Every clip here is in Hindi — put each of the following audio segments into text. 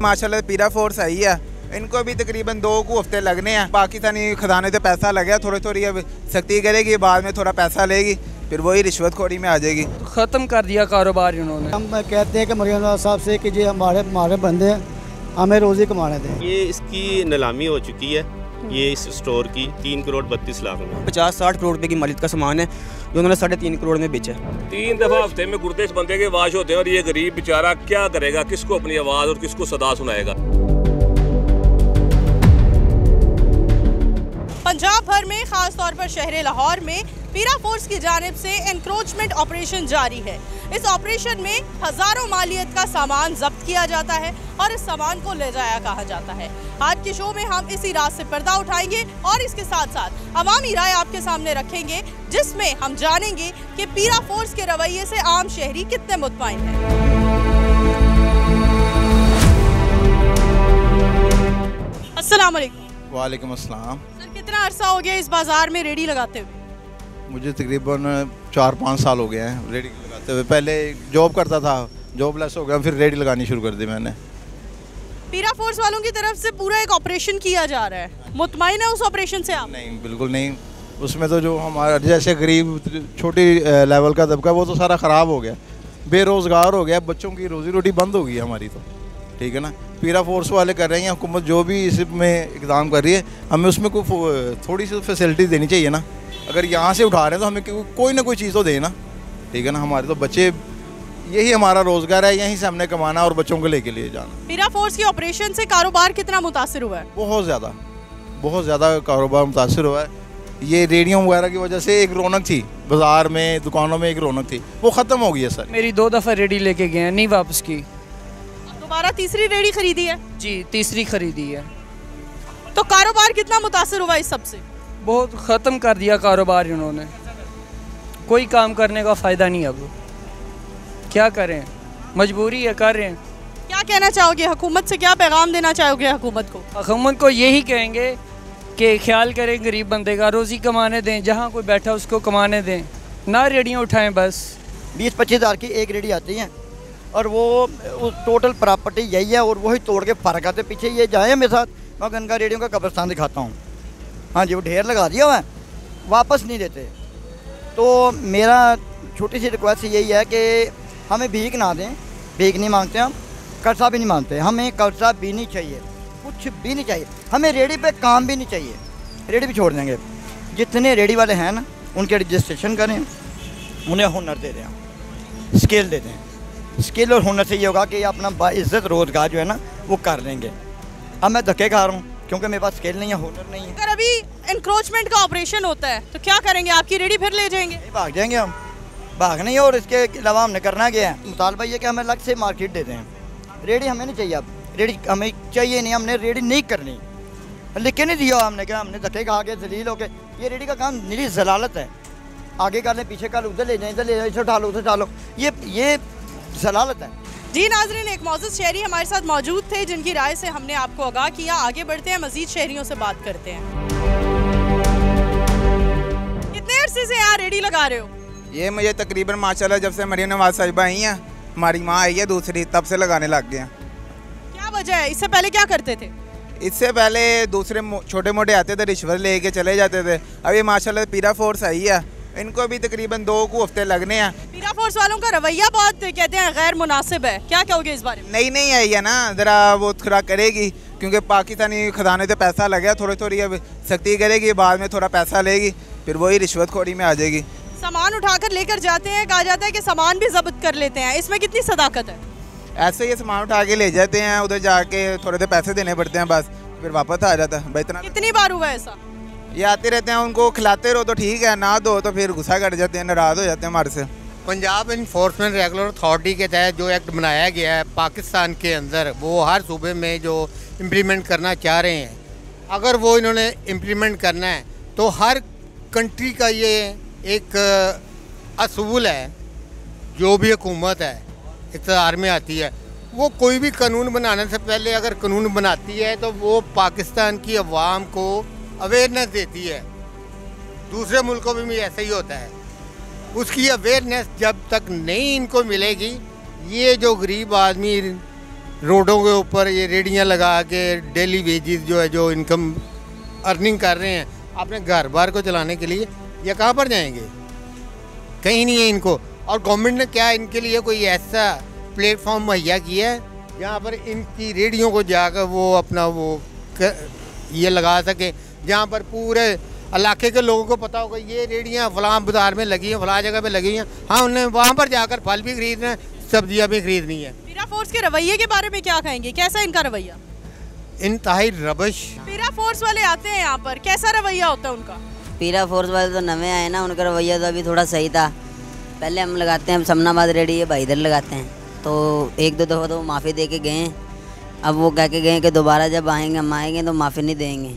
माशाल्लाह पीरा फोर्स आई है, इनको भी तकरीबन 2 हफ्ते लगने हैं। पाकिस्तानी खजाने से पैसा लगा, थोड़ी थोड़ी अब सख्ती करेगी, बाद में थोड़ा पैसा लेगी, फिर वही रिश्वतखोरी में आ जाएगी। ख़त्म कर दिया कारोबार इन्होंने। हम कहते हैं कि मरियम नवाज साहब से कि ये हमारे बंदे हैं, हमें रोज़ी कमाने दें। ये इसकी नीलामी हो चुकी है, ये इस स्टोर की 3 करोड़ 32 लाख में 50-60 करोड़ रुपए की मालियत का सामान है जो उन्होंने 3.5 करोड़ में बेचा। 3 दफ़ा हफ्ते में गुर्दे बंदे के वाश होते हैं और ये गरीब बेचारा क्या करेगा, किसको अपनी आवाज़ और किसको सदा सुनाएगा। पंजाब भर में खास तौर पर शहर लाहौर में पीरा फोर्स की जानिब से एनक्रोचमेंट ऑपरेशन जारी है। इस ऑपरेशन में हजारों मालियत का सामान जब्त किया जाता है और इस सामान को ले जाया कहा जाता है। आज के शो में हम इसी रात से पर्दा उठाएंगे और इसके साथ साथ अवामी राय आपके सामने रखेंगे, जिसमें हम जानेंगे कि पीरा फोर्स के रवैये से आम शहरी कितने मुतमईन हैं। अस्सलाम वालेकुम। वालेकुम अस्सलाम। सर, कितना अरसा हो गया इस बाजार में रेडी लगाते हुए? मुझे तकरीबन 4-5 साल हो गए हैं रेडी लगाते हुए। पहले जॉब करता था, जॉबलेस हो गया, फिर रेडी लगानी शुरू कर दी मैंने। पीरा फोर्स वालों की तरफ से पूरा एक ऑपरेशन किया जा रहा है, मुतमईन है उस ऑपरेशन से आप? नहीं, बिल्कुल नहीं। उसमें तो जो हमारा जैसे गरीब छोटी लेवल का तबका वो तो सारा ख़राब हो गया, बेरोज़गार हो गया, बच्चों की रोज़ी रोटी बंद हो गई हमारी, तो ठीक है ना। पीरा फोर्स वाले कर रहे हैं, हुकूमत जो भी इसमें इक़दाम कर रही है, हमें उसमें कोई थोड़ी सी फैसिलिटी देनी चाहिए ना। अगर यहाँ से उठा रहे हैं तो हमें कोई ना कोई चीज़ तो देना, ठीक है ना। हमारे तो बच्चे, यही हमारा रोज़गार है, यहीं से हमने कमाना और बच्चों को लेके लिए जाना। पीरा फोर्स के ऑपरेशन से कारोबार कितना मुतासिर हुआ है? बहुत ज़्यादा कारोबार मुतासिर हुआ है। ये रेडियो वगैरह की वजह से एक रौनक थी बाज़ार में, दुकानों में एक रौनक थी, वो ख़त्म हो गई है सर। मेरी 2 दफ़ा रेडी लेके गए हैं, नहीं वापस की। दोबारा तीसरी रेडी खरीदी है? जी, तीसरी खरीदी है। तो कारोबार कितना मुतासिर हुआ इस सबसे? बहुत ख़त्म कर दिया कारोबार इन्होंने, कोई काम करने का फ़ायदा नहीं। अब क्या करें, मजबूरी है, कर रहे हैं। क्या कहना चाहोगे हुकूमत से, क्या पैगाम देना चाहोगे हुकूमत को? हुकूमत को यही कहेंगे कि ख्याल करें गरीब बंदे का, रोज़ी कमाने दें, जहाँ कोई बैठा उसको कमाने दें, ना रेडियाँ उठाएं बस। 20-25 हज़ार की एक रेडी आती है और वो टोटल प्रॉपर्टी यही है और वही तोड़ के फर्क आते। पीछे ये जाए मेरे साथ, मैं गंगा रेडियो का कब्रिस्तान दिखाता हूँ। हाँ जी, वो ढेर लगा दिया हुआ है, वापस नहीं देते। तो मेरा छोटी सी रिक्वेस्ट यही है कि हमें भीख ना दें, भीख नहीं मांगते हम, कर्जा भी नहीं मांगते, हमें कर्जा भी नहीं चाहिए, कुछ भी नहीं चाहिए, हमें रेडी पे काम भी नहीं चाहिए, रेडी भी छोड़ देंगे। जितने रेडी वाले हैं ना, उनके रजिस्ट्रेशन करें, उन्हें हुनर दे दें, स्किल दे दें। स्किल और हुनर से ये होगा कि अपना बाइज्जत रोज़गार जो है ना वो कर लेंगे। अब मैं धक्के खा रहा हूँ क्योंकि मेरे पास स्किल नहीं है, हुनर नहीं है। अगर अभी एनक्रोचमेंट का ऑपरेशन होता है तो क्या करेंगे? आपकी रेडी फिर ले जाएंगे? भाग जाएंगे हम, भाग नहीं है। और इसके अलावा हमने करना क्या है, मुतालबा ये कि हमें अलग से मार्केट देते हैं। रेडी हमें नहीं चाहिए, अब रेडी हमें चाहिए नहीं, हमने रेडी नहीं करनी, लिख के नहीं दिया हमने, क्या हमने धक्के खा के जलील हो के। ये रेडी का काम निरी जलालत है, आगे कर लें, पीछे कर, उधर ले जाए, इधर ले जाए, इसे उठा लो, उधर उठा लो, ये जलालत है। जी नाज़रीन, एक मौजूद शहरी हमारे साथ मौजूद थे जिनकी राय से हमने आपको आगाह किया। आगे बढ़ते हैं, मजीद शहरियों से बात करते हैं। कितने अरसे से यहाँ रेडी लगा रहे हो? ये मुझे तकरीबन माशाल्लाह जब से मरियम नवाज साहिबा आई हैं, हमारी माँ आई है दूसरी, तब से लगाने लग गए हैं। क्या वजह है? इससे पहले क्या करते थे? इससे पहले दूसरे छोटे मोटे आते थे, रिश्वत लेके चले जाते थे। अभी माशाल्लाह पीरा फोर्स आई है, इनको भी तकरीबन 2 हफ्ते लगने हैं। पीरा फोर्स वालों का रवैया बहुत कहते हैं गैर मुनासिब है, क्या कहोगे इस बारे में? नहीं आई है ना, ज़रा वो थोड़ा करेगी, क्योंकि पाकिस्तानी खजाने से पैसा लगा, थोड़ी थोड़ी अब सख्ती करेगी, बाद में थोड़ा पैसा लेगी, फिर वही रिश्वतखोरी में आ जाएगी। सामान उठाकर लेकर जाते हैं, कहा जाता है कि सामान भी जब्त कर लेते हैं, इसमें कितनी सदाकत है? ऐसे ही सामान उठा के ले जाते हैं, उधर जाके थोड़े से पैसे देने पड़ते हैं, बस फिर वापस आ जाता है। भाई इतना कितनी बार हुआ ऐसा? ये आते रहते हैं, उनको खिलाते रहो तो ठीक है, ना दो तो फिर गुस्सा कर जाते हैं, नाराज़ हो जाते हैं हमारे से। पंजाब इन्फोर्समेंट रेगुलर अथॉरिटी के तहत जो एक्ट बनाया गया है पाकिस्तान के अंदर, वो हर सूबे में जो इम्प्लीमेंट करना चाह रहे हैं, अगर वो इन्होंने इम्प्लीमेंट करना है तो हर कंट्री का ये एक असूल है। जो भी हुकूमत है इक़्तिदार में आती है, वो कोई भी कानून बनाने से पहले अगर कानून बनाती है तो वो पाकिस्तान की अवाम को अवेयरनेस देती है। दूसरे मुल्कों में भी ऐसा ही होता है। उसकी अवेयरनेस जब तक नहीं इनको मिलेगी, ये जो गरीब आदमी रोडों के ऊपर ये रेडियां लगा के डेली वेजेस जो है, जो इनकम अर्निंग कर रहे हैं अपने घर बार को चलाने के लिए, ये कहाँ पर जाएंगे? कहीं नहीं है इनको। और गवर्नमेंट ने क्या इनके लिए कोई ऐसा प्लेटफॉर्म मुहैया किया है जहाँ पर इनकी रेडियो को जाकर वो अपना ये लगा सके, जहाँ पर पूरे इलाके के लोगों को पता होगा ये रेडियाँ फलां बाजार में लगी हैं, फलां जगह पे लगी हैं। हाँ, उन्हें वहाँ पर जाकर फल भी खरीदना है, सब्जियाँ भी खरीदनी है। पीरा फोर्स के रवैये के बारे में क्या कहेंगे? कैसा इनका रवैया? इंतहाई रबश। पीरा फोर्स वाले आते हैं यहाँ पर, कैसा रवैया होता है उनका? पीरा फोर्स वाले तो नवे आए ना, उनका रवैया तो अभी थोड़ा सही था। पहले हम लगाते हैं, हम समनाबाद रेडी है भाई इधर लगाते हैं, तो एक दो दफ़ा तो माफ़ी दे के गए। अब वो कह के गए कि दोबारा जब आएंगे हम आएंगे तो माफ़ी नहीं देंगे।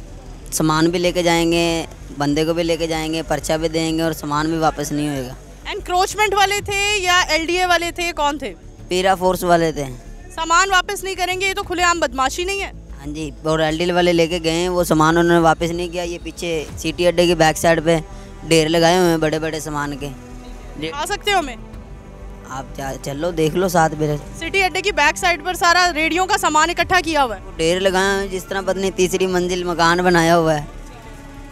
सामान भी लेके जाएंगे, बंदे को भी लेके जाएंगे, पर्चा भी देंगे और सामान भी वापस नहीं होएगा। एनक्रोचमेंट वाले थे या एलडीए वाले थे, कौन थे? पीरा फोर्स वाले थे। सामान वापस नहीं करेंगे, ये तो खुलेआम बदमाशी नहीं है? हाँ जी, और एलडीए वाले लेके गए, वो सामान उन्होंने वापस नहीं किया। ये पीछे सिटी अड्डे की बैक साइड पे ढेर लगाए हुए हैं बड़े बड़े सामान के। आ सकते हो? हमें आप चलो देख लो साथ मेरे। सिटी अड्डे की बैक साइड पर सारा रेडियो का सामान इकट्ठा किया हुआ है, ढेर लगाए हुए, जिस तरह पत्नी तीसरी मंजिल मकान बनाया हुआ है,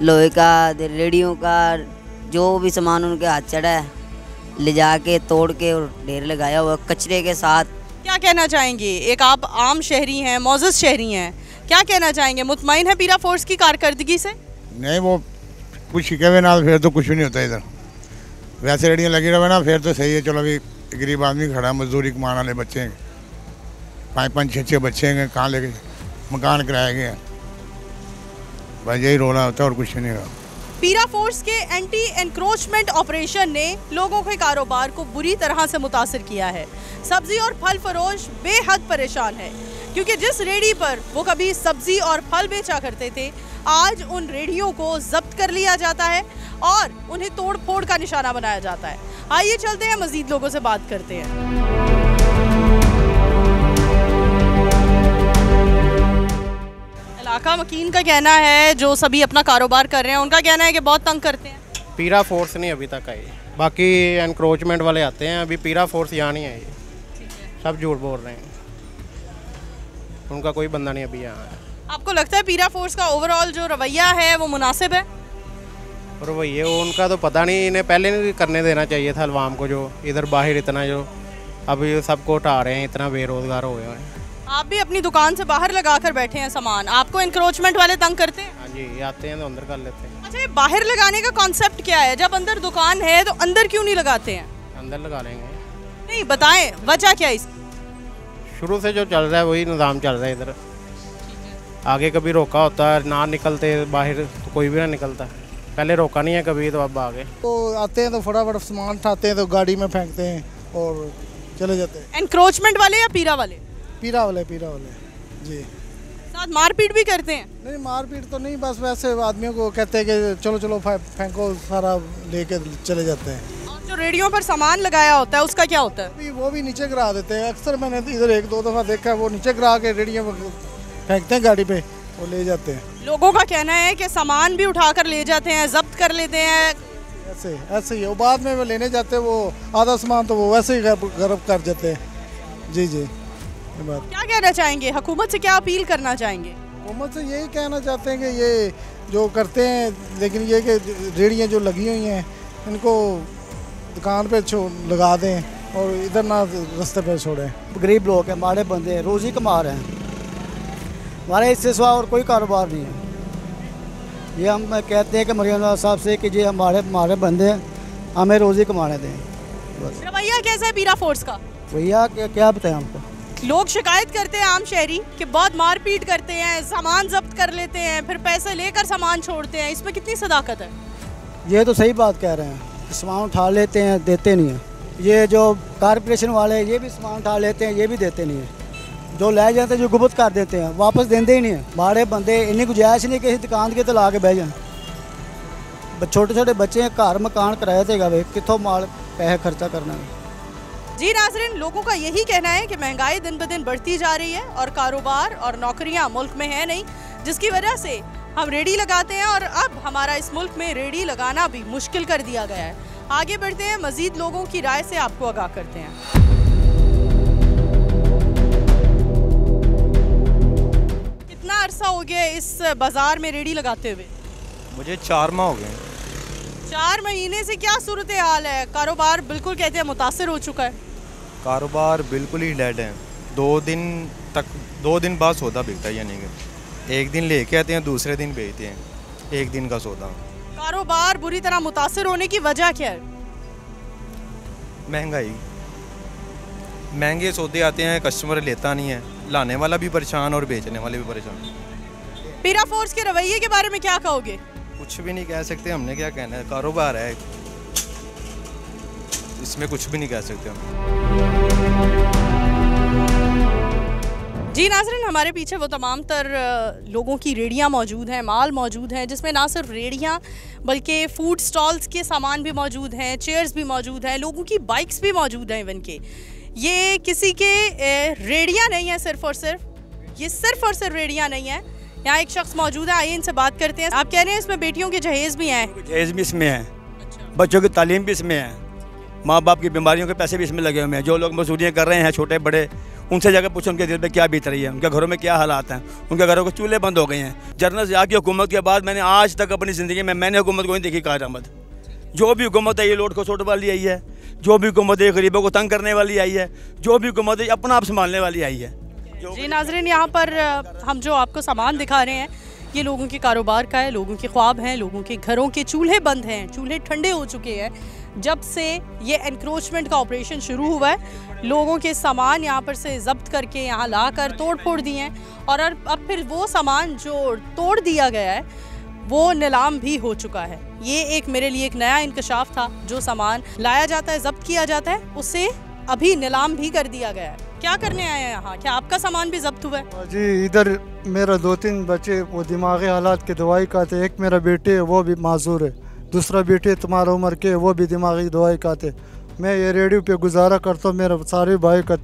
लोहे का, रेडियो का, जो भी सामान उनके हाथ चढ़ा है ले जाके तोड़ के और ढेर लगाया हुआ कचरे के साथ। क्या कहना चाहेंगे? एक आप आम शहरी हैं, मौजूद शहरी हैं, क्या कहना चाहेंगे? मुतमईन है पीरा फोर्स की कारकर्दगी से? नहीं, वो कुछ शिकवे ना फिर तो कुछ भी नहीं होता इधर। वैसे रेडियाँ लगी रहे ना फिर तो सही है। चलो अभी गरीब आदमी खड़ा है, मजदूरी कमाने वाले बच्चे हैं, 5-5, 6-6 बच्चे हैं, कहाँ लेके मकान किराए गए हैं, भाई यही रोना होता है और कुछ नहीं होगा। पीरा फोर्स के एंटी एनक्रोचमेंट ऑपरेशन ने लोगों के कारोबार को बुरी तरह से मुतासर किया है। सब्जी और फल फरोश बेहद परेशान है, क्योंकि जिस रेडी पर वो कभी सब्जी और फल बेचा करते थे, आज उन रेडियों को जब्त कर लिया जाता है और उन्हें तोड़ फोड़ का निशाना बनाया जाता है। आइए चलते हैं, मजीद लोगों से बात करते हैं। इलाका मकीन का कहना है, जो सभी अपना कारोबार कर रहे हैं, उनका कहना है कि बहुत तंग करते हैं। पीरा फोर्स नहीं अभी तक आई, बाकी एनक्रोचमेंट वाले आते हैं, अभी पीरा फोर्स यहाँ नहीं आई। सब झूठ बोल रहे हैं, उनका कोई बंदा नहीं अभी यहाँ है। आपको लगता है पीरा फोर्स का ओवरऑल जो रवैया है वो मुनासिब है? रवैया उनका तो पता नहीं, इन्हें पहले नहीं करने देना चाहिए था अवाम को। जो इधर बाहर इतना जो अभी सबको उठा रहे हैं, इतना बेरोजगार हो गया है। आप भी अपनी दुकान से बाहर लगा कर बैठे हैं सामान, आपको एनक्रोचमेंट वाले तंग करते हैं? हाँ जी, आते हैं तो अंदर कर लेते हैं। अच्छा, ये बाहर लगाने का कॉन्सेप्ट क्या है? जब अंदर दुकान है तो अंदर क्यों नहीं लगाते हैं? अंदर लगा लेंगे। नहीं, बताएं वजह क्या है इसकी? शुरू से जो चल रहा है वही निज़ाम चल रहा है इधर। आगे कभी रोका होता है, ना निकलते बाहर तो कोई भी ना निकलता। पहले रोका नहीं है कभी, तो अब आगे तो आते हैं तो फटाफट सामान उठाते हैं तो गाड़ी में फेंकते हैं और चले जाते हैं। एनक्रोचमेंट वाले या पीरा वाले? पीरा वाले जी। साथ मारपीट भी करते हैं? नहीं, मारपीट तो नहीं, बस वैसे आदमियों को कहते हैं कि चलो चलो फेंको, सारा लेके चले जाते हैं। और जो रेडियो पर सामान लगाया होता है उसका क्या होता है? वो भी नीचे गिरा देते हैं। अक्सर मैंने इधर 1-2 दफ़ा देखा है, वो नीचे गिरा के रेडियो फेंकते हैं गाड़ी पे, वो ले जाते हैं। लोगों का कहना है कि सामान भी उठाकर ले जाते हैं, जब्त कर लेते हैं। ऐसे ही वो बाद में वो लेने जाते हैं, वो आधा सामान तो वो वैसे ही गर्म कर जाते हैं। जी बात। क्या कहना चाहेंगे? हुकूमत से क्या अपील करना चाहेंगे? हुकूमत से यही कहना चाहते हैं कि ये जो करते हैं, लेकिन ये कि रेडियाँ जो लगी हुई हैं इनको दुकान पे लगा दें और इधर ना रास्ते पे छोड़ें। गरीब लोग हैं, हमारे बंदे हैं, रोज़ी कमा रहे हैं, हमारे इससे सिवा और कोई कारोबार नहीं है। ये हम कहते हैं कि मरियम साहब से कि ये हमारे बंदे हैं, हमें रोज़ी कमाने दें बस। रवैया कैसा है पीरा फोर्स का? भैया क्या बताएं हमको? लोग शिकायत करते हैं, आम शहरी, कि बहुत मारपीट करते हैं, सामान जब्त कर लेते हैं, फिर पैसे लेकर सामान छोड़ते हैं। इसमें कितनी सदाकत है? ये तो सही बात कह रहे हैं, सामान उठा लेते हैं, देते नहीं हैं। ये जो कारपोरेशन वाले हैं ये भी सामान उठा लेते हैं, ये भी देते नहीं हैं। जो ले जाते हैं, जो गुबत कर देते हैं, वापस देते ही नहीं हैं। हमारे बंदे इन्नी गुंजाइश नहीं कि दुकान के तो ला के बह जाए। छोटे छोटे बच्चे हैं, घर मकान किराए देगा भाई, कितों माल पैसे खर्चा करना है। जी नाज़रीन, लोगों का यही कहना है कि महंगाई दिन ब दिन बढ़ती जा रही है और कारोबार और नौकरियां मुल्क में है नहीं, जिसकी वजह से हम रेडी लगाते हैं और अब हमारा इस मुल्क में रेडी लगाना भी मुश्किल कर दिया गया है। आगे बढ़ते हैं, मज़ीद लोगों की राय से आपको आगाह करते हैं। अरसा हो गया इस बाज़ार में रेडी लगाते हुए? मुझे 4 माह हो गए। 4 महीने से क्या सूरत हाल है? कारोबार बिल्कुल कहते हैं मुतासर हो चुका है। कारोबार बिल्कुल ही डेड है। 2 दिन बाद सौदा बिकता है, यानी कि एक दिन लेके आते हैं, दूसरे दिन बेचते हैं, एक दिन का सौदा। कारोबार बुरी तरह मुतासर होने की वजह क्या है? महंगाई, महंगे सौदे आते हैं, कस्टमर लेता नहीं है, लाने वाला भी परेशान और बेचने वाले भी परेशान। पीरा फोर्स के रवैये के बारे में क्या कहोगे? कुछ भी नहीं कह सकते, हमने क्या कहना है, कारोबार है, इसमें कुछ भी नहीं कह सकते हम। जी नाज़रीन, हमारे पीछे वो तमाम तर लोगों की रेडियाँ मौजूद हैं, माल मौजूद हैं, जिसमें ना सिर्फ रेडियाँ बल्कि फ़ूड स्टॉल्स के सामान भी मौजूद हैं, चेयर्स भी मौजूद हैं, लोगों की बाइक्स भी मौजूद हैं। इवन के ये किसी के रेडियाँ नहीं है सिर्फ़ और सिर्फ, ये सिर्फ़ और सिर्फ रेडियाँ नहीं है। यहाँ एक शख्स मौजूद है, आइए इनसे बात करते हैं। आप कह रहे हैं इसमें बेटियों के जहेज़ भी हैं? जहेज़ भी इसमें है, बच्चों की तालीम भी इसमें है, माँ बाप की बीमारियों के पैसे भी इसमें लगे हुए हैं। जो लोग मजदूरियाँ कर रहे हैं छोटे बड़े, उनसे जाकर पूछो उनके दिल पे क्या बीत रही है, उनके घरों में क्या हालात हैं, उनके घरों के चूल्हे बंद हो गए हैं। जर्नल ज़िया की हुकूमत के बाद मैंने आज तक अपनी ज़िंदगी में मैंने हुकूमत को नहीं देखी कारआमद। जो भी हुकूमत है ये लूट खसोट वाली आई है, जो भी हुकूमत है गरीबों को तंग करने वाली आई है, जो भी हुकूमत है अपना आप संभालने वाली आई है। जी नाज़रीन, यहाँ पर हम जो आपको सामान दिखा रहे हैं ये लोगों के कारोबार का है, लोगों के ख्वाब हैं, लोगों के घरों के चूल्हे बंद हैं, चूल्हे ठंडे हो चुके हैं। जब से ये एनक्रोचमेंट का ऑपरेशन शुरू हुआ है, लोगों के सामान यहाँ पर से जब्त करके यहाँ ला कर तोड़ फोड़ दिए हैं, और अब फिर वो सामान जो तोड़ दिया गया है वो नीलाम भी हो चुका है। ये एक मेरे लिए एक नया इंकशाफ था। जो सामान लाया जाता है, जब्त किया जाता है, उसे अभी नीलाम भी कर दिया गया है। क्या करने आए हैं यहाँ? क्या आपका सामान भी जब्त हुआ है? जी, इधर मेरा 2-3 बच्चे वो दिमागी हालात की दवाई खाते। एक मेरा बेटे है वो भी माजूर है, दूसरा बेटे तुम्हारा उम्र के वो भी दिमागी दवाई खाते। मैं ये रेडियो पे गुजारा करता हूँ, मेरा सारे भाई का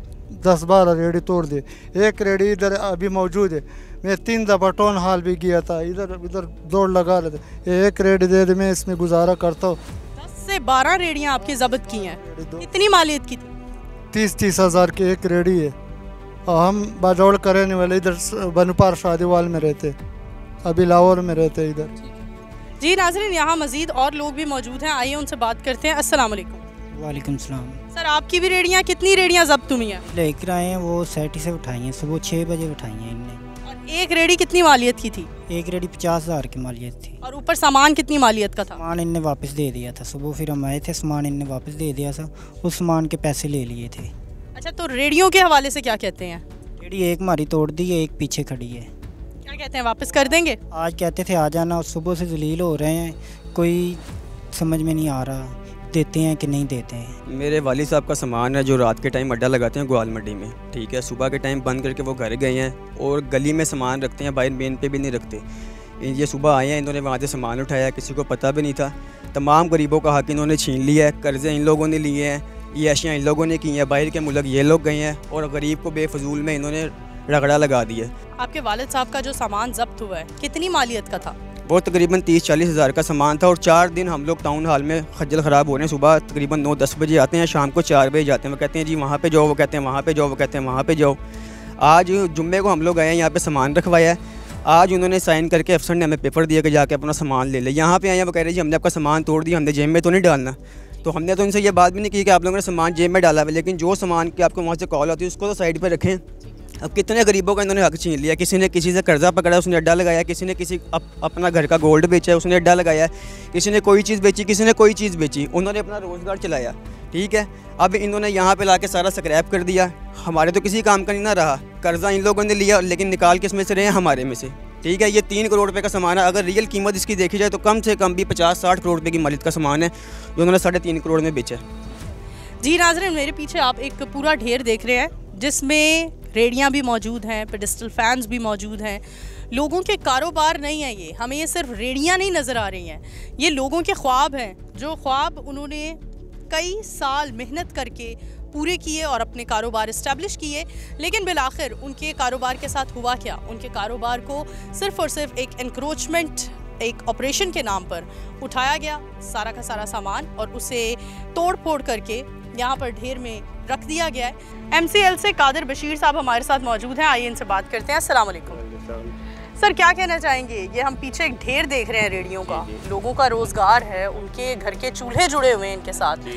10-12 रेडी तोड़ दिए। एक रेडी इधर अभी मौजूद है, मैं 3 दफ़ा टाउन हॉल भी गया था, इधर इधर दौड़ लगा रहे थे। एक रेडी दे दे, मैं इसमें गुजारा करता हूँ। 10 से 12 रेडियाँ आपकी जब्त की हैं, कितनी मालियत की थी? 30 हज़ार की एक रेडी है। हम बाजौड़ करने वाले इधर बनपार शादीवाल में रहते, अभी लाहौर में रहते इधर। जी नाज़रीन, यहाँ मज़ीद और लोग भी मौजूद हैं, आइए उनसे बात करते हैं। अस्सलाम वालेकुम। वालेकुम सलाम। सर, आपकी भी रेडियाँ, कितनी रेडियाँ जब्त हुई हैं? लेकर आए हैं, वो सैटी से उठाई हैं, सुबह 6 बजे उठाई हैं इनने। और एक रेडी कितनी मालियत की थी? एक रेडी 50,000 की मालियत थी। और ऊपर सामान कितनी मालियत का था? सामान इनने वापस दे दिया था, सुबह फिर हम आए थे, सामान इनने वापस दे दिया था, उस सामान के पैसे ले लिए थे। अच्छा, तो रेडियों के हवाले से क्या कहते हैं? रेडी एक हमारी तोड़ दी है, एक पीछे खड़ी है। क्या कहते हैं, वापस कर देंगे? आज कहते थे आ जाना, और सुबह से जलील हो रहे हैं, कोई समझ में नहीं आ रहा देते हैं कि नहीं देते हैं। मेरे वाली साहब का सामान है जो रात के टाइम अड्डा लगाते हैं ग्वाल मंडी में, ठीक है, सुबह के टाइम बंद करके वो घर गए हैं और गली में सामान रखते हैं, बाहर मेन पे भी नहीं रखते। ये सुबह आए हैं, इन्होंने वहाँ से सामान उठाया, किसी को पता भी नहीं था। तमाम गरीबों का हक इन्होंने छीन लिया है, कर्ज़े इन लोगों ने लिए हैं, ये अशियाँ इन लोगों ने की हैं, बाहर के मुल्क ये लोग गए हैं और गरीब को बेफजूल में इन्होंने रगड़ा लगा दिया। आपके वालिद साहब का जो सामान जब्त हुआ है कितनी मालियत का था? वो तकरीबन 30-40 हज़ार का सामान था और 4 दिन हम लोग टाउन हॉल में खज्जल ख़राब हो रहे हैं। सुबह तकरीबन 9-10 बजे आते हैं, शाम को 4 बजे जाते हैं। वो कहते हैं जी वहाँ पे जाओ, वो कहते हैं वहाँ पे जाओ, वो कहते हैं वहाँ पे जाओ। आज जुम्मे को हम लोग आए हैं, यहाँ पे सामान रखवाया है। आज उन्होंने साइन करके अफसर ने हमें पेपर दिया कि जाके अपना सामान ले ले। यहाँ पे आए हैं, वो कह रहे हैं जी हमने आपका सामान तोड़ दिया, हमने जेब में तो नहीं डालना। तो हमने तो इनसे ये बात भी नहीं की कि आप लोगों ने सामान जेब में डाला है, लेकिन जो सामान की आपको वहाँ से कॉल आती है उसको तो साइड पर रखें। अब कितने गरीबों का इन्होंने हक छीन लिया। किसी ने किसी से कर्जा पकड़ा, उसने अड्डा लगाया, किसी ने किसी अपना घर का गोल्ड बेचा है, उसने अड्डा लगाया, किसी ने कोई चीज़ बेची, किसी ने कोई चीज़ बेची, उन्होंने अपना रोज़गार चलाया, ठीक है। अब इन्होंने यहाँ पे लाके सारा स्क्रैप कर दिया। हमारे तो किसी काम का नहीं ना रहा, कर्जा इन लोगों ने लिया, लेकिन निकाल के इसमें से रहे हैं हमारे में से, ठीक है। ये 3 करोड़ रुपये का सामान है। अगर रियल कीमत इसकी देखी जाए तो कम से कम भी 50-60 करोड़ रुपये की मालियत का सामान है जो उन्होंने 3.5 करोड़ में बेचा है। जी नाज़रीन, मेरे पीछे आप एक पूरा ढेर देख रहे हैं जिसमें रेडियाँ भी मौजूद हैं, पेडिस्टल फैंस भी मौजूद हैं। लोगों के कारोबार नहीं है ये, हमें ये सिर्फ रेडियाँ नहीं नज़र आ रही हैं, ये लोगों के ख्वाब हैं, जो ख्वाब उन्होंने कई साल मेहनत करके पूरे किए और अपने कारोबार इस्टेब्लिश किए। लेकिन बिलाखिर उनके कारोबार के साथ हुआ क्या? उनके कारोबार को सिर्फ़ और सिर्फ एक एनक्रोचमेंट, एक ऑपरेशन के नाम पर उठाया गया सारा का सारा सामान और उसे तोड़ फोड़ करके यहाँ पर ढेर में रख दिया गया है। MCL से कादिर बशीर साहब हमारे साथ मौजूद हैं, आइए इनसे बात करते हैं। अस्सलाम वालेकुम सर क्या कहना चाहेंगे, ये हम पीछे एक ढेर देख रहे हैं रेडियों का, लोगों का रोजगार है, उनके घर के चूल्हे जुड़े हुए हैं इनके साथ,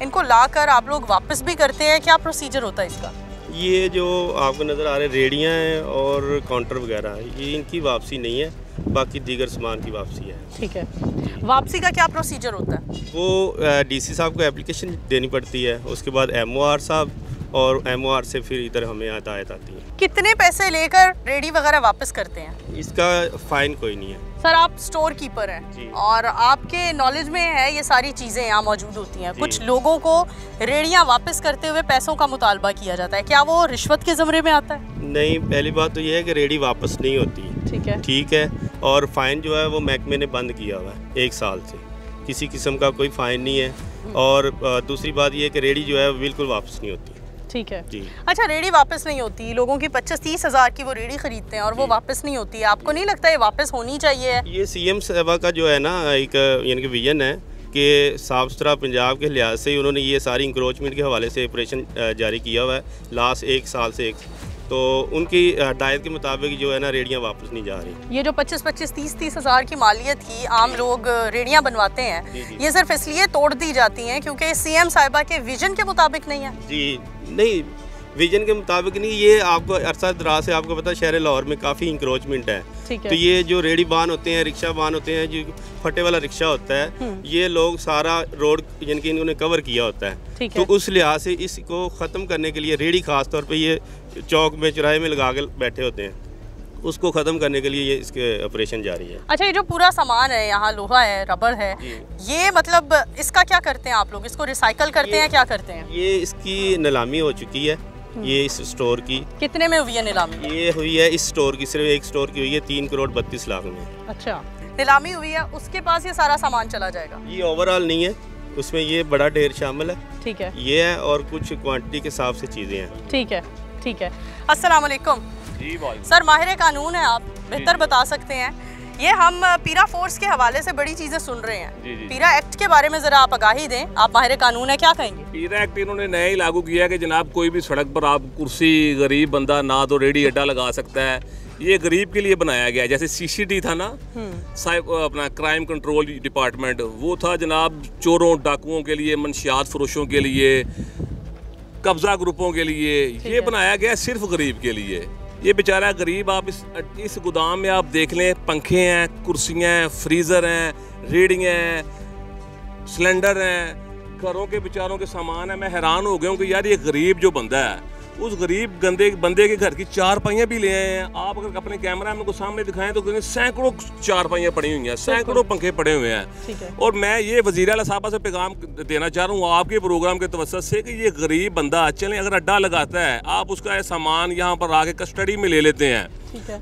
इनको लाकर आप लोग वापस भी करते हैं, क्या प्रोसीजर होता है इसका? ये जो आपको नज़र आ रहे रेडियाँ हैं और काउंटर वगैरह, ये इनकी वापसी नहीं है, बाकी दीगर सामान की वापसी है। ठीक है, वापसी का क्या प्रोसीजर होता है? वो डीसी साहब को एप्लीकेशन देनी पड़ती है, उसके बाद एमओआर साहब, और एमओआर से फिर इधर हमें हदायत आती है। कितने पैसे लेकर रेडी वगैरह वापस करते हैं? इसका फ़ाइन कोई नहीं है। सर आप स्टोर कीपर हैं और आपके नॉलेज में है ये सारी चीज़ें यहाँ मौजूद होती हैं, कुछ लोगों को रेडियाँ वापस करते हुए पैसों का मुतालबा किया जाता है, क्या वो रिश्वत के ज़मरे में आता है? नहीं, पहली बात तो ये है कि रेडी वापस नहीं होती। ठीक है, और फ़ाइन जो है वो महकमे ने बंद किया हुआ है 1 साल से, किसी किस्म का कोई फ़ाइन नहीं है। और दूसरी बात ये है कि रेडी जो है वो बिल्कुल वापस नहीं होती। ठीक है जी। अच्छा, रेडी वापस नहीं होती, लोगों की 25-30 हज़ार की वो रेडी खरीदते हैं और वो वापस नहीं होती है, आपको नहीं लगता ये वापस होनी चाहिए? ये सीएम साहबा का जो है ना एक यानी कि विजन है कि साफ सुथरा पंजाब के लिहाज से ही उन्होंने ये सारी इंक्रोचमेंट के हवाले से ऑपरेशन जारी किया हुआ है लास्ट 1 साल से। तो उनकी हदायत के मुताबिक जो है ना रेडियाँ वापस नहीं जा रही। ये जो 25-25, 30-30 हज़ार की मालियत की आम लोग रेडियाँ बनवाते हैं, ये सिर्फ इसलिए तोड़ दी जाती हैं क्योंकि सीएम साहिबा के विजन के मुताबिक नहीं है? जी नहीं, विजन के मुताबिक नहीं, ये आपको अरसा दराज से आपको पता है शहर लाहौर में काफ़ी इंक्रोचमेंट है। तो ये जो रेडी बान होते हैं, रिक्शा बान होते हैं, जो फटे वाला रिक्शा होता है, ये लोग सारा रोड यानी कि इन्होंने कवर किया होता है। तो उस लिहाज से इसको ख़त्म करने के लिए रेडी ख़ास तौर पे ये चौक में चौराहे में लगा कर बैठे होते हैं, उसको ख़त्म करने के लिए ये इसके ऑपरेशन जारी है। अच्छा, ये जो पूरा सामान है यहाँ, लोहा है, रबर है, ये मतलब इसका क्या करते हैं आप लोग? इसको रिसाइकल करते हैं, क्या करते हैं? ये इसकी नीलामी हो चुकी है, ये इस स्टोर की। कितने में हुई है नीलामी? ये हुई है इस स्टोर की, सिर्फ एक स्टोर की हुई है 3 करोड़ 32 लाख में। अच्छा, नीलामी हुई है, उसके पास ये सारा सामान चला जाएगा? ये ओवरऑल नहीं है, उसमें ये बड़ा ढेर शामिल है। ठीक है, ये है और कुछ क्वांटिटी के हिसाब से चीज़ें हैं। ठीक है, ठीक है। अस्सलाम वालेकुम सर, माहिर कानून है आप, बेहतर बता सकते हैं। ये हम पीरा फोर्स के हवाले से बड़ी चीज़ें सुन रहे हैं, पीरा एक्ट के बारे में ज़रा आप आगाही दें, आप माहिर कानून है, क्या कहेंगे? पीरा एक्ट इन्होंने नया ही लागू किया है कि जनाब कोई भी सड़क पर आप कुर्सी, गरीब बंदा ना तो रेडी अड्डा लगा सकता है, ये गरीब के लिए बनाया गया है। जैसे CCD था ना, अपना क्राइम कंट्रोल डिपार्टमेंट, वो था जनाब चोरों डाकुओं के लिए, मंशियात फरोशों के लिए, कब्जा ग्रुपों के लिए, ये बनाया गया सिर्फ गरीब के लिए। ये बेचारा गरीब, आप इस गोदाम में आप देख लें, पंखे हैं, कुर्सियाँ हैं, फ्रीज़र हैं, रेडियाँ हैं, सिलेंडर हैं, घरों के बेचारों के सामान है। मैं हैरान हो गया हूँ कि यार ये गरीब जो बंदा है, उस गरीब गंदे बंदे के घर की चारपाइयाँ भी ले आए हैं। आप अगर अपने कैमरा में को सामने दिखाएं तो सैकड़ों चारपाइयाँ पड़ी हुई हैं, सैकड़ों पंखे पड़े हुए हैं। और मैं ये वज़ीर आला साहबा से पैगाम देना चाह रहा हूँ आपके प्रोग्राम के तवज्जुह से कि ये गरीब बंदा चलें अगर अड्डा लगाता है, आप उसका सामान यहाँ पर आके कस्टडी में ले लेते हैं,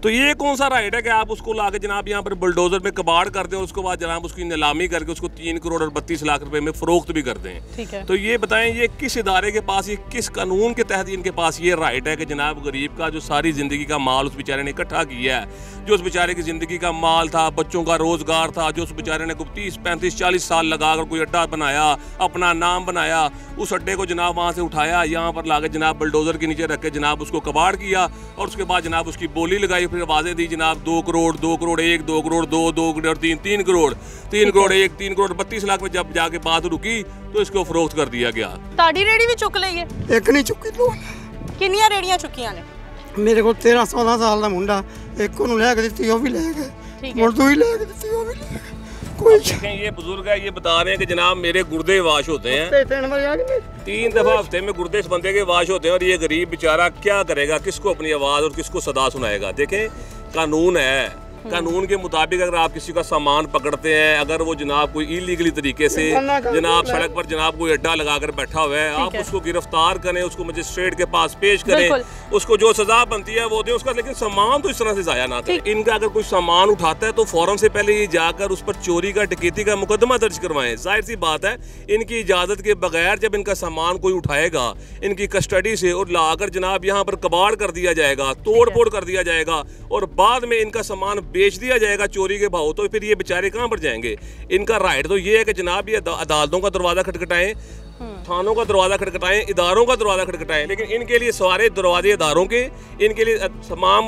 तो ये कौन सा राइट है कि आप उसको लाके जनाब यहाँ पर बुलडोजर में कबाड़ कर दें और उसके बाद जनाब उसकी नीलामी करके उसको 3 करोड़ और 32 लाख रुपए में फरोख्त भी कर दें? तो ये बताएं, ये किस इदारे के पास, ये किस कानून के तहत इनके पास ये राइट है कि जनाब गरीब का जो सारी ज़िंदगी का माल उस बेचारे ने इकट्ठा किया है, जो उस बेचारे की ज़िंदगी का माल था, बच्चों का रोज़गार था, जो उस बेचारे ने 30, 35, 40 साल लगा कर कोई अड्डा बनाया, अपना नाम बनाया, उस अड्डे को जनाब वहाँ से उठाया, यहाँ पर लाके जनाब बुलडोजर के नीचे रख के जनाब उसको कबाड़ किया और उसके बाद जनाब उसकी बोली लगाई, फिर आवाज़ें दी जनाब 2 करोड़, 2 करोड़ 1, 2 करोड़ 2, 2 करोड़ 3, 3 करोड़ 3 करोड़ 1, 3 करोड़ 32 लाख में जब जाके बात रुकी तो इसको फरोख्त कर दिया गया। ताड़ी रेडी भी चुक ली है? एक नहीं चुकी, दो। किन्नियां रेडियां चुकियां ने? मेरे को 13-14 साल का मुंडा, एक को ले दी, वो भी ले गए, मुर्दू भी ले दी, वो भी ले गए। कोई ये बुजुर्ग है, ये बता रहे हैं कि जनाब मेरे गुर्दे वाश होते हैं, 3 दफ़ा हफ्ते में गुर्दे इस बंदे के वाश होते हैं, और ये गरीब बेचारा क्या करेगा, किसको अपनी आवाज़ और किसको सदा सुनाएगा? देखें, कानून है, कानून के मुताबिक अगर आप किसी का सामान पकड़ते हैं, अगर वो जनाब कोई इलीगली तरीके से जनाब सड़क पर जनाब कोई अड्डा लगाकर बैठा हुआ है, आप उसको गिरफ्तार करें, उसको मजिस्ट्रेट के पास पेश करें, उसको जो सजा बनती है वो दें उसका, लेकिन सामान तो इस तरह से जाया ना करें। इनका अगर कोई सामान उठाता है तो फौरन से पहले ये जाकर उस पर चोरी का, डकैती का मुकदमा दर्ज करवाएं। जाहिर सी बात है, इनकी इजाज़त के बगैर जब इनका सामान कोई उठाएगा इनकी कस्टडी से और लाकर जनाब यहाँ पर कबाड़ कर दिया जाएगा, तोड़ फोड़ कर दिया जाएगा और बाद में इनका सामान बेच दिया जाएगा चोरी के भाव, तो फिर ये बेचारे कहाँ पर जाएंगे? इनका राइट तो ये है कि जनाब ये अदालतों का दरवाज़ा खटखटाएं, थानों का दरवाज़ा खटखटाएं, इदारों का दरवाज़ा खटखटाएं, लेकिन इनके लिए सारे दरवाजे इदारों के, इनके लिए तमाम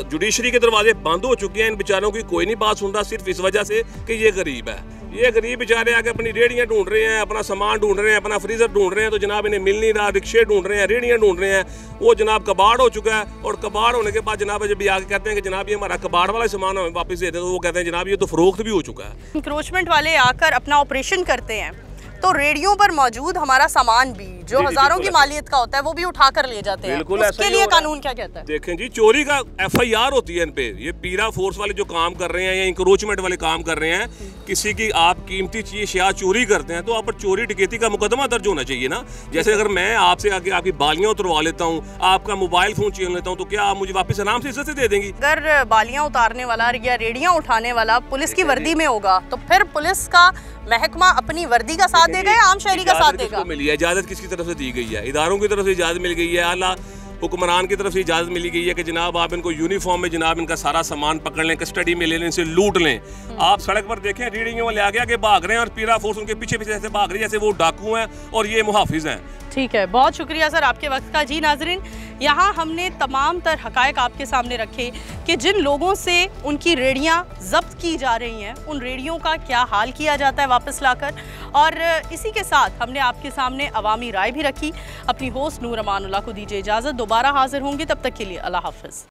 जुडिशरी के दरवाजे बंद हो चुके हैं। इन बेचारों की कोई नहीं बात सुन रहा, सिर्फ इस वजह से कि ये गरीब है। ये गरीब बेचारे आके अपनी रेहड़ियाँ ढूंढ रहे हैं, अपना सामान ढूंढ रहे हैं, अपना फ्रीज़र ढूंढ रहे हैं, तो जनाब इन्हें मिल नहीं रहा। रिक्शे ढूंढ रहे हैं, रेहड़ियाँ ढूंढ रहे हैं, वो जनाब कबाड़ हो चुका है। और कबाड़ होने के बाद जनाब जब भी आके कहते हैं कि जनाब ये हमारा कबाड़ वाला सामान हमें वापस दे दे, तो वो कहते हैं जनाब ये तो फरोख्त भी हो चुका है। इंक्रोचमेंट वाले आकर अपना ऑपरेशन करते हैं तो रेडियो पर मौजूद हमारा सामान भी जो हजारों की मालियत का होता है वो भी उठा कर ले जाते हैं। उसके लिए कानून क्या कहता है? देखें जी, चोरी का FIR होती है इन पे। ये पीरा फोर्स वाले जो काम कर रहे हैं या इंक्रोचमेंट वाले काम कर रहे हैं, किसी की आप कीमती चीज या चोरी करते हैं तो आप पर चोरी डकैती का मुकदमा दर्ज होना चाहिए ना। जैसे अगर मैं आपसे आके आपकी बालियां उतरवा लेता हूँ, आपका मोबाइल फोन छीन लेता हूँ, तो क्या आप मुझे वापस आराम से इज्जत से दे देंगी? अगर बालियां उतारने वाला या रेडियां उठाने वाला पुलिस की वर्दी में होगा तो फिर पुलिस का महकमा अपनी वर्दी का साथ देगा या आम शहरी का साथ देगा? मिली है इजाजत, किसकी तरफ से दी गई है? इदारों की तरफ से इजाजत मिल गई है, आला हुक्मरान की तरफ से इजाज़त मिली गई है कि जनाब आप इनको यूनिफॉर्म में जनाब इनका सारा सामान पकड़ लें, कस्टडी में ले लें, इनसे लूट लें। आप सड़क पर देखें रेडियो वाले आगे आगे भाग रहे हैं और पीरा फोर्स उनके पीछे पीछे ऐसे भाग रही है जैसे वो डाकू हैं और ये मुहाफिज हैं। ठीक है, बहुत शुक्रिया सर आपके वक्त का। जी नाजरीन, यहाँ हमने तमाम तर हकायक आपके सामने रखे कि जिन लोगों से उनकी रेडियाँ जब्त की जा रही हैं उन रेडियों का क्या हाल किया जाता है वापस लाकर, और इसी के साथ हमने आपके सामने अवामी राय भी रखी। अपनी होस्ट नूर अमानुल्लाह को दीजिए इजाज़त, दोबारा हाजिर होंगे, तब तक के लिए अल्लाह हाफ़िज़।